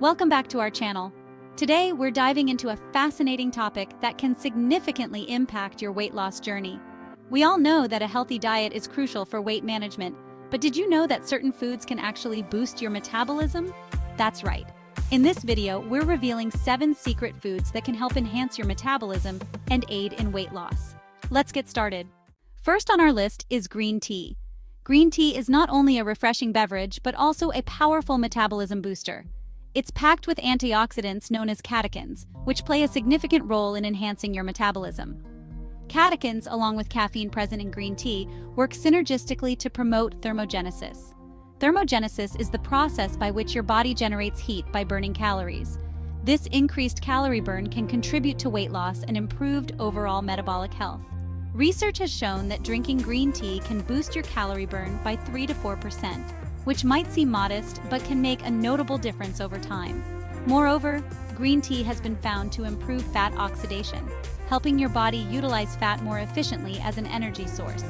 Welcome back to our channel. Today, we're diving into a fascinating topic that can significantly impact your weight loss journey. We all know that a healthy diet is crucial for weight management, but did you know that certain foods can actually boost your metabolism? That's right. In this video, we're revealing 7 secret foods that can help enhance your metabolism and aid in weight loss. Let's get started. First on our list is green tea. Green tea is not only a refreshing beverage, but also a powerful metabolism booster. It's packed with antioxidants known as catechins, which play a significant role in enhancing your metabolism. Catechins, along with caffeine present in green tea, work synergistically to promote thermogenesis. Thermogenesis is the process by which your body generates heat by burning calories. This increased calorie burn can contribute to weight loss and improved overall metabolic health. Research has shown that drinking green tea can boost your calorie burn by 3 to 4%. Which might seem modest, but can make a notable difference over time. Moreover, green tea has been found to improve fat oxidation, helping your body utilize fat more efficiently as an energy source.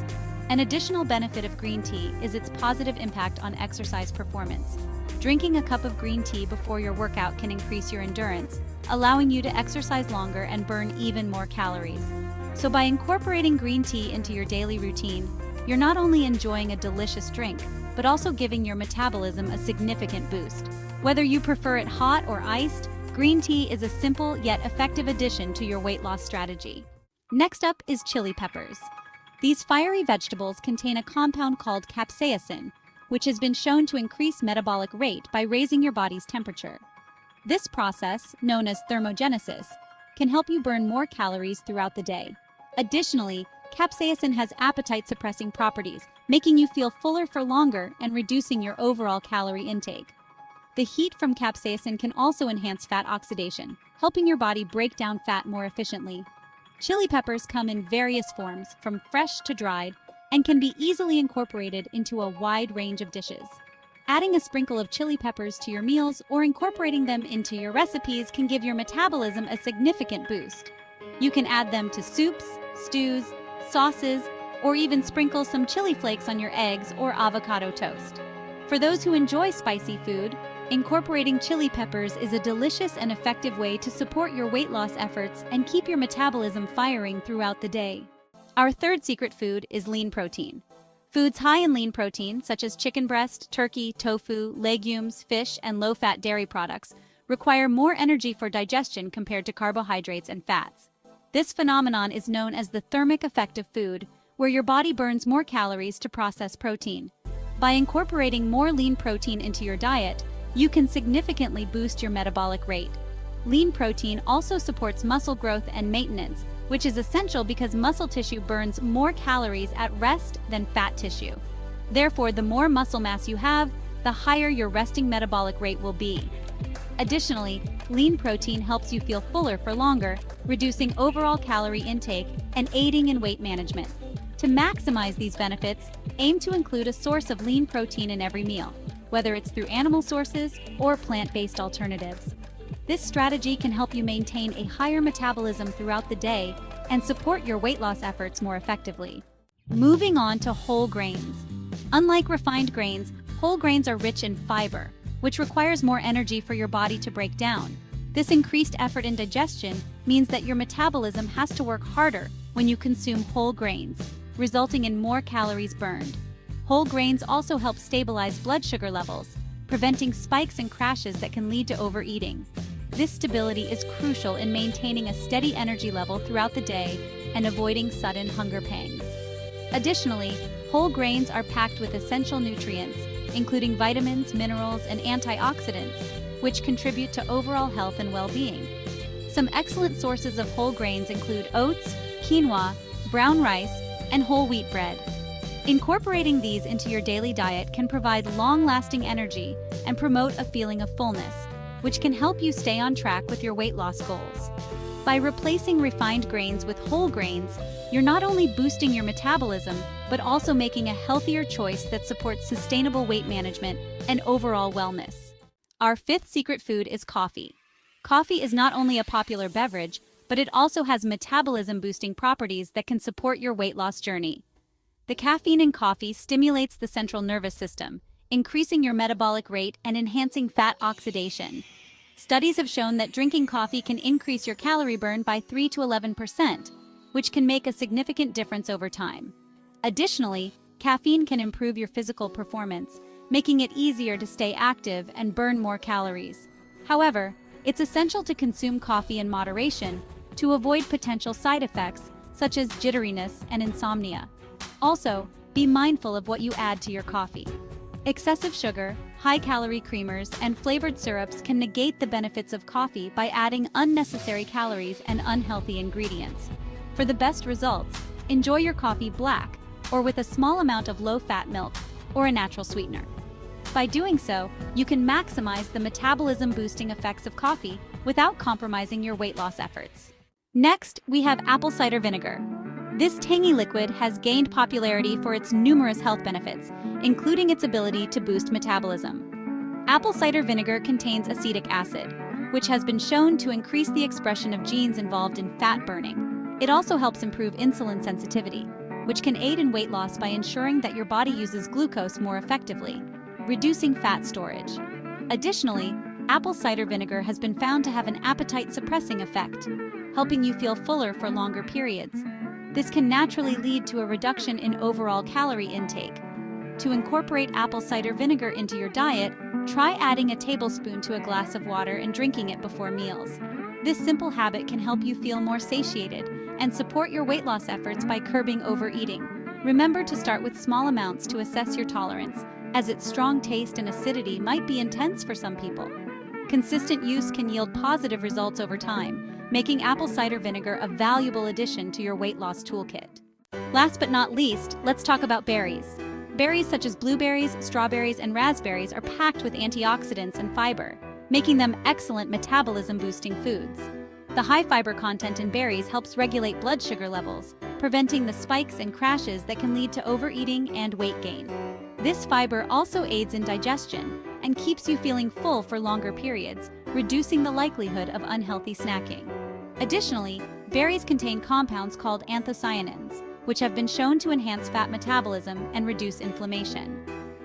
An additional benefit of green tea is its positive impact on exercise performance. Drinking a cup of green tea before your workout can increase your endurance, allowing you to exercise longer and burn even more calories. So by incorporating green tea into your daily routine, you're not only enjoying a delicious drink, but also giving your metabolism a significant boost. Whether you prefer it hot or iced, green tea is a simple yet effective addition to your weight loss strategy. Next up is chili peppers. These fiery vegetables contain a compound called capsaicin, which has been shown to increase metabolic rate by raising your body's temperature. This process, known as thermogenesis, can help you burn more calories throughout the day. Additionally, capsaicin has appetite-suppressing properties, making you feel fuller for longer and reducing your overall calorie intake. The heat from capsaicin can also enhance fat oxidation, helping your body break down fat more efficiently. Chili peppers come in various forms, from fresh to dried, and can be easily incorporated into a wide range of dishes. Adding a sprinkle of chili peppers to your meals or incorporating them into your recipes can give your metabolism a significant boost. You can add them to soups, stews, sauces, or even sprinkle some chili flakes on your eggs or avocado toast. For those who enjoy spicy food, incorporating chili peppers is a delicious and effective way to support your weight loss efforts and keep your metabolism firing throughout the day. Our third secret food is lean protein. Foods high in lean protein, such as chicken breast, turkey, tofu, legumes, fish, and low-fat dairy products, require more energy for digestion compared to carbohydrates and fats. This phenomenon is known as the thermic effect of food, where your body burns more calories to process protein. By incorporating more lean protein into your diet, you can significantly boost your metabolic rate. Lean protein also supports muscle growth and maintenance, which is essential because muscle tissue burns more calories at rest than fat tissue. Therefore, the more muscle mass you have, the higher your resting metabolic rate will be. Additionally, lean protein helps you feel fuller for longer, reducing overall calorie intake and aiding in weight management. To maximize these benefits, aim to include a source of lean protein in every meal, whether it's through animal sources or plant-based alternatives. This strategy can help you maintain a higher metabolism throughout the day and support your weight loss efforts more effectively. Moving on to whole grains. Unlike refined grains, whole grains are rich in fiber, which requires more energy for your body to break down. This increased effort in digestion means that your metabolism has to work harder when you consume whole grains, resulting in more calories burned. Whole grains also help stabilize blood sugar levels, preventing spikes and crashes that can lead to overeating. This stability is crucial in maintaining a steady energy level throughout the day and avoiding sudden hunger pangs. Additionally, whole grains are packed with essential nutrients, including vitamins, minerals, and antioxidants, which contribute to overall health and well-being. Some excellent sources of whole grains include oats, quinoa, brown rice, and whole wheat bread. Incorporating these into your daily diet can provide long-lasting energy and promote a feeling of fullness, which can help you stay on track with your weight loss goals. By replacing refined grains with whole grains, you're not only boosting your metabolism, but also making a healthier choice that supports sustainable weight management and overall wellness. Our fifth secret food is coffee. Coffee is not only a popular beverage, but it also has metabolism-boosting properties that can support your weight loss journey. The caffeine in coffee stimulates the central nervous system, increasing your metabolic rate and enhancing fat oxidation. Studies have shown that drinking coffee can increase your calorie burn by 3 to 11%, which can make a significant difference over time. Additionally, caffeine can improve your physical performance, making it easier to stay active and burn more calories. However, it's essential to consume coffee in moderation to avoid potential side effects such as jitteriness and insomnia. Also, be mindful of what you add to your coffee. Excessive sugar, high-calorie creamers, and flavored syrups can negate the benefits of coffee by adding unnecessary calories and unhealthy ingredients. For the best results, enjoy your coffee black or with a small amount of low-fat milk or a natural sweetener. By doing so, you can maximize the metabolism-boosting effects of coffee without compromising your weight loss efforts. Next, we have apple cider vinegar. This tangy liquid has gained popularity for its numerous health benefits, including its ability to boost metabolism. Apple cider vinegar contains acetic acid, which has been shown to increase the expression of genes involved in fat burning. It also helps improve insulin sensitivity, which can aid in weight loss by ensuring that your body uses glucose more effectively, reducing fat storage. Additionally, apple cider vinegar has been found to have an appetite-suppressing effect, helping you feel fuller for longer periods. This can naturally lead to a reduction in overall calorie intake. To incorporate apple cider vinegar into your diet, try adding a tablespoon to a glass of water and drinking it before meals. This simple habit can help you feel more satiated and support your weight loss efforts by curbing overeating. Remember to start with small amounts to assess your tolerance, as its strong taste and acidity might be intense for some people. Consistent use can yield positive results over time, making apple cider vinegar a valuable addition to your weight loss toolkit. Last but not least, let's talk about berries. Berries such as blueberries, strawberries, and raspberries are packed with antioxidants and fiber, making them excellent metabolism-boosting foods. The high fiber content in berries helps regulate blood sugar levels, preventing the spikes and crashes that can lead to overeating and weight gain. This fiber also aids in digestion and keeps you feeling full for longer periods, reducing the likelihood of unhealthy snacking. Additionally, berries contain compounds called anthocyanins, which have been shown to enhance fat metabolism and reduce inflammation.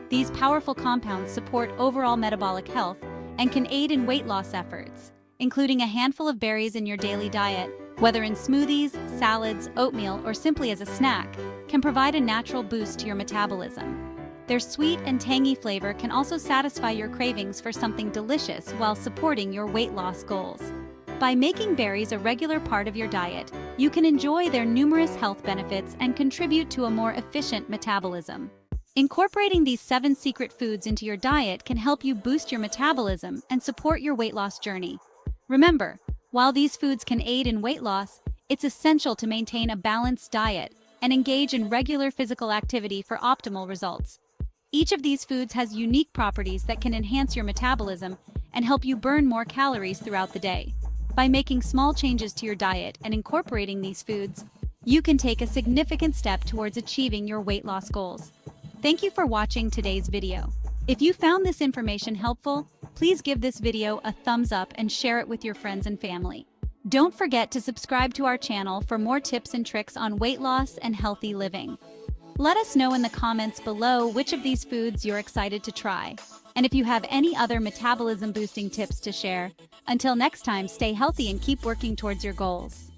These powerful compounds support overall metabolic health and can aid in weight loss efforts. Including a handful of berries in your daily diet, whether in smoothies, salads, oatmeal, or simply as a snack, can provide a natural boost to your metabolism. Their sweet and tangy flavor can also satisfy your cravings for something delicious while supporting your weight loss goals. By making berries a regular part of your diet, you can enjoy their numerous health benefits and contribute to a more efficient metabolism. Incorporating these 7 secret foods into your diet can help you boost your metabolism and support your weight loss journey. Remember, while these foods can aid in weight loss, it's essential to maintain a balanced diet and engage in regular physical activity for optimal results. Each of these foods has unique properties that can enhance your metabolism and help you burn more calories throughout the day. By making small changes to your diet and incorporating these foods, you can take a significant step towards achieving your weight loss goals. Thank you for watching today's video. If you found this information helpful, please give this video a thumbs up and share it with your friends and family. Don't forget to subscribe to our channel for more tips and tricks on weight loss and healthy living. Let us know in the comments below which of these foods you're excited to try, and if you have any other metabolism-boosting tips to share. Until next time, stay healthy and keep working towards your goals.